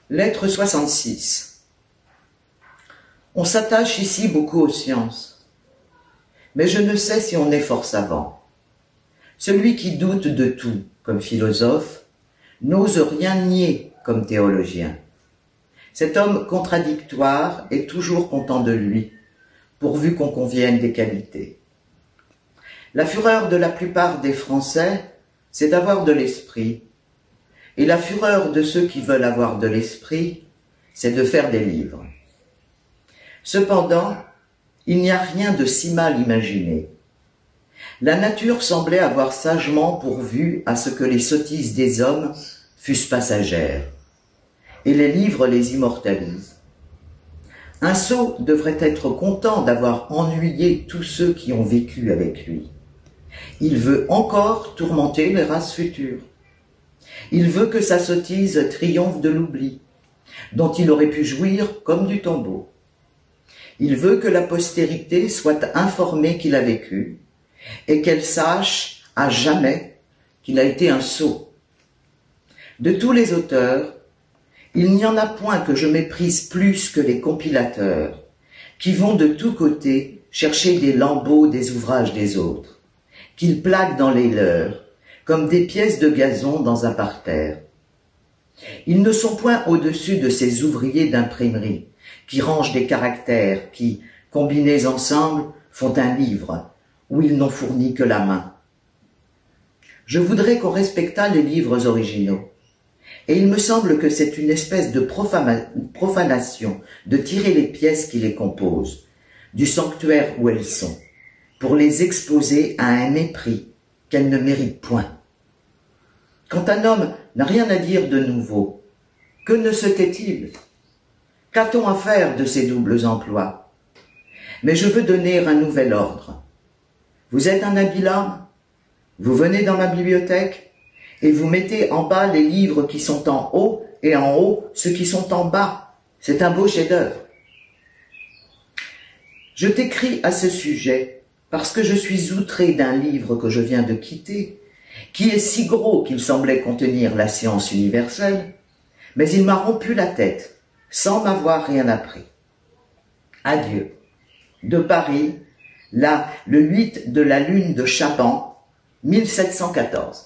Lettre 66. On s'attache ici beaucoup aux sciences, mais je ne sais si on est fort savant. Celui qui doute de tout comme philosophe n'ose rien nier comme théologien. Cet homme contradictoire est toujours content de lui, pourvu qu'on convienne des qualités. La fureur de la plupart des Français, c'est d'avoir de l'esprit, et la fureur de ceux qui veulent avoir de l'esprit, c'est de faire des livres. Cependant, il n'y a rien de si mal imaginé. La nature semblait avoir sagement pourvu à ce que les sottises des hommes fussent passagères, et les livres les immortalisent. Un sot devrait être content d'avoir ennuyé tous ceux qui ont vécu avec lui. Il veut encore tourmenter les races futures. Il veut que sa sottise triomphe de l'oubli, dont il aurait pu jouir comme du tombeau. Il veut que la postérité soit informée qu'il a vécu, et qu'elle sache à jamais qu'il a été un sot. De tous les auteurs, il n'y en a point que je méprise plus que les compilateurs, qui vont de tous côtés chercher des lambeaux des ouvrages des autres, qu'ils plaquent dans les leurs, comme des pièces de gazon dans un parterre. Ils ne sont point au-dessus de ces ouvriers d'imprimerie, qui rangent des caractères, qui, combinés ensemble, font un livre, où ils n'ont fourni que la main. Je voudrais qu'on respectât les livres originaux, et il me semble que c'est une espèce de profanation de tirer les pièces qui les composent, du sanctuaire où elles sont, pour les exposer à un mépris qu'elles ne méritent point. Quand un homme n'a rien à dire de nouveau, que ne se tait-il? Qu'a-t-on à faire de ces doubles emplois? Mais je veux donner un nouvel ordre. Vous êtes un habile homme, vous venez dans ma bibliothèque et vous mettez en bas les livres qui sont en haut et en haut ceux qui sont en bas. C'est un beau chef-d'œuvre. Je t'écris à ce sujet parce que je suis outré d'un livre que je viens de quitter, qui est si gros qu'il semblait contenir la science universelle, mais il m'a rompu la tête, sans m'avoir rien appris. Adieu. De Paris, là, le 8 de la lune de Chaban, 1714.